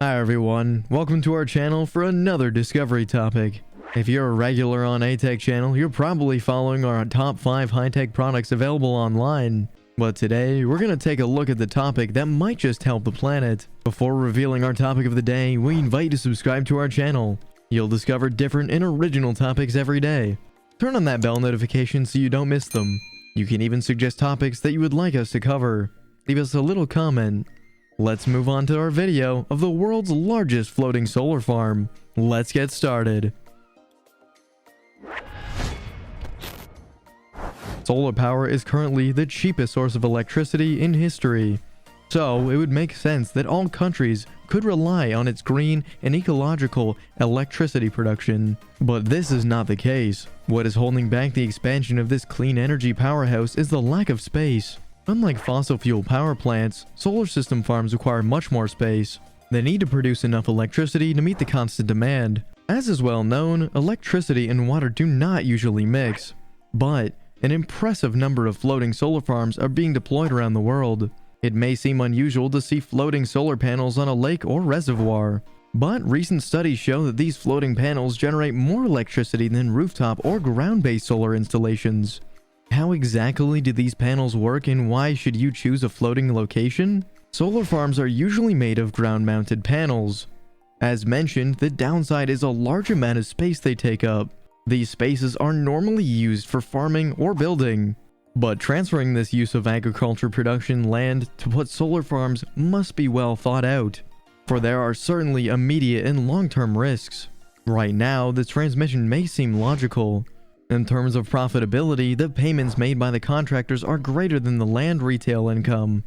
Hi everyone, welcome to our channel for another discovery topic. If you're a regular on aTech channel, you're probably following our top 5 high-tech products available online. But today, we're going to take a look at the topic that might just help the planet. Before revealing our topic of the day, we invite you to subscribe to our channel. You'll discover different and original topics every day. Turn on that bell notification so you don't miss them. You can even suggest topics that you would like us to cover. Leave us a little comment. Let's move on to our video of the world's largest floating solar farm. Let's get started. Solar power is currently the cheapest source of electricity in history. So, it would make sense that all countries could rely on its green and ecological electricity production. But this is not the case. What is holding back the expansion of this clean energy powerhouse is the lack of space. Unlike fossil fuel power plants, solar system farms require much more space. They need to produce enough electricity to meet the constant demand. As is well known, electricity and water do not usually mix. But an impressive number of floating solar farms are being deployed around the world. It may seem unusual to see floating solar panels on a lake or reservoir, but recent studies show that these floating panels generate more electricity than rooftop or ground-based solar installations. How exactly do these panels work, and why should you choose a floating location? Solar farms are usually made of ground-mounted panels. As mentioned, the downside is a large amount of space they take up. These spaces are normally used for farming or building. But transferring this use of agriculture production land to put solar farms must be well thought out, for there are certainly immediate and long-term risks. Right now, the transmission may seem logical. In terms of profitability, the payments made by the contractors are greater than the land retail income.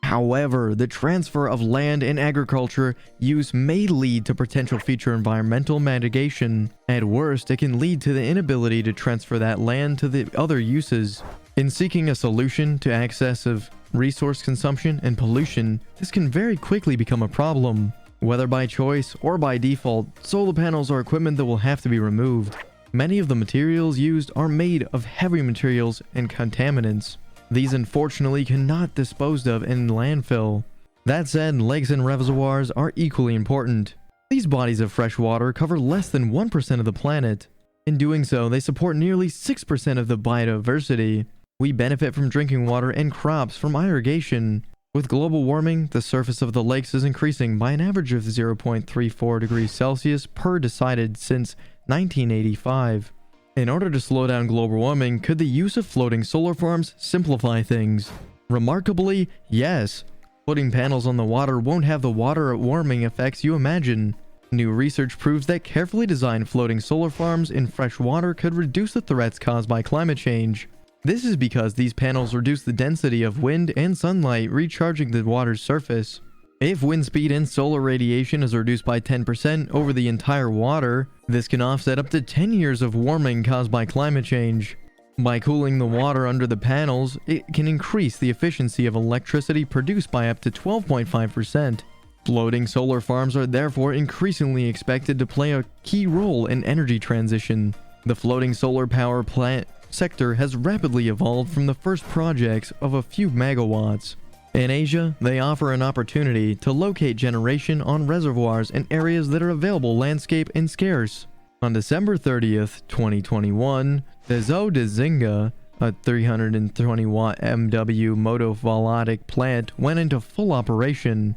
However, the transfer of land and agriculture use may lead to potential future environmental mitigation. At worst, it can lead to the inability to transfer that land to the other uses. In seeking a solution to excessive resource consumption and pollution, this can very quickly become a problem. Whether by choice or by default, solar panels are equipment that will have to be removed. Many of the materials used are made of heavy materials and contaminants. These unfortunately cannot be disposed of in landfill. That said, lakes and reservoirs are equally important. These bodies of fresh water cover less than 1% of the planet. In doing so, they support nearly 6% of the biodiversity. We benefit from drinking water and crops from irrigation. With global warming, the surface of the lakes is increasing by an average of 0.34 degrees Celsius per decided since 1985. In order to slow down global warming, could the use of floating solar farms simplify things? Remarkably, yes. Putting panels on the water won't have the water warming effects you imagine. New research proves that carefully designed floating solar farms in fresh water could reduce the threats caused by climate change. This is because these panels reduce the density of wind and sunlight recharging the water's surface. If wind speed and solar radiation is reduced by 10% over the entire water, this can offset up to 10 years of warming caused by climate change. By cooling the water under the panels, it can increase the efficiency of electricity produced by up to 12.5%. Floating solar farms are therefore increasingly expected to play a key role in energy transition. The floating solar power plant sector has rapidly evolved from the first projects of a few megawatts. In Asia, they offer an opportunity to locate generation on reservoirs in areas that are available landscape and scarce. On December 30th, 2021, the Zhou de Zinga, a 320-watt MW motovoltaic plant, went into full operation.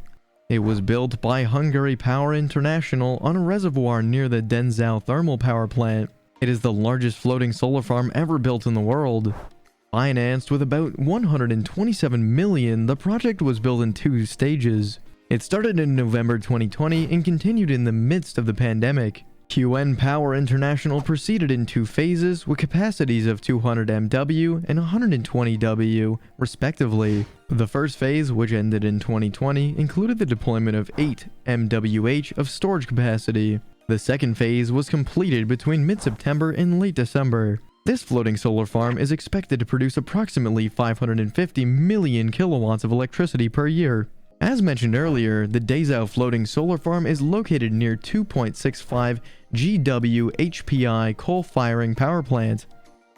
It was built by Hungary Power International on a reservoir near the Denzhou thermal power plant. It is the largest floating solar farm ever built in the world. Financed with about 127 million, the project was built in 2 stages. It started in November 2020 and continued in the midst of the pandemic. QN Power International proceeded in 2 phases with capacities of 200 MW and 120 W, respectively. The first phase, which ended in 2020, included the deployment of 8 MWh of storage capacity. The second phase was completed between mid-September and late December. This floating solar farm is expected to produce approximately 550 million kilowatts of electricity per year. As mentioned earlier, the Denzhou floating solar farm is located near 2.65 GW HPI coal-firing power plant.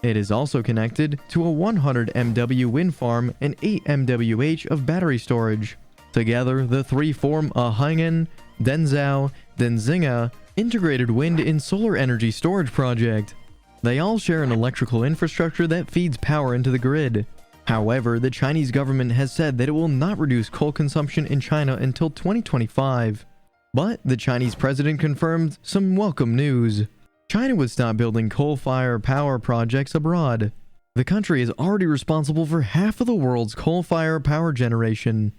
It is also connected to a 100 MW wind farm and 8 MWh of battery storage. Together, the three form a Hainan, Denzhou, Denzinga integrated wind and solar energy storage project. They all share an electrical infrastructure that feeds power into the grid. However, the Chinese government has said that it will not reduce coal consumption in China until 2025. But the Chinese president confirmed some welcome news. China would stop building coal-fired power projects abroad. The country is already responsible for half of the world's coal-fired power generation.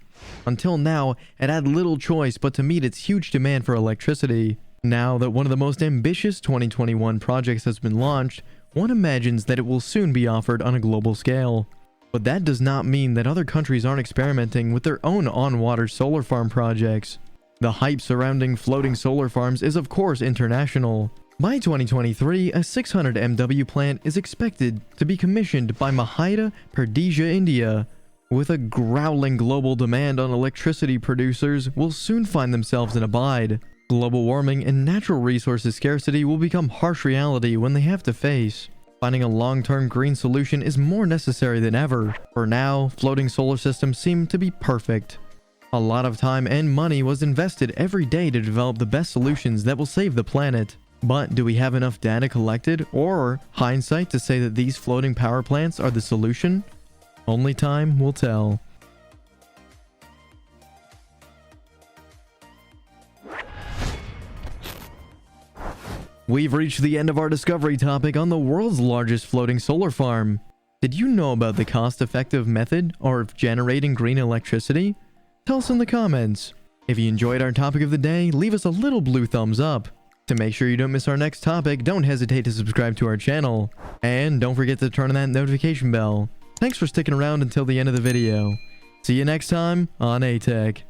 Until now, it had little choice but to meet its huge demand for electricity. Now that one of the most ambitious 2021 projects has been launched, one imagines that it will soon be offered on a global scale. But that does not mean that other countries aren't experimenting with their own on-water solar farm projects. The hype surrounding floating solar farms is of course international. By 2023, a 600 MW plant is expected to be commissioned by Mahida Pradesh, India. With a growling global demand on electricity, producers will soon find themselves in a bind. Global warming and natural resources scarcity will become harsh reality when they have to face. Finding a long-term green solution is more necessary than ever. For now, floating solar systems seem to be perfect. A lot of time and money was invested every day to develop the best solutions that will save the planet. But do we have enough data collected or hindsight to say that these floating power plants are the solution? Only time will tell. We've reached the end of our discovery topic on the world's largest floating solar farm. Did you know about the cost-effective method of generating green electricity? Tell us in the comments. If you enjoyed our topic of the day, leave us a little blue thumbs up. To make sure you don't miss our next topic, don't hesitate to subscribe to our channel. And don't forget to turn on that notification bell. Thanks for sticking around until the end of the video. See you next time on aTech.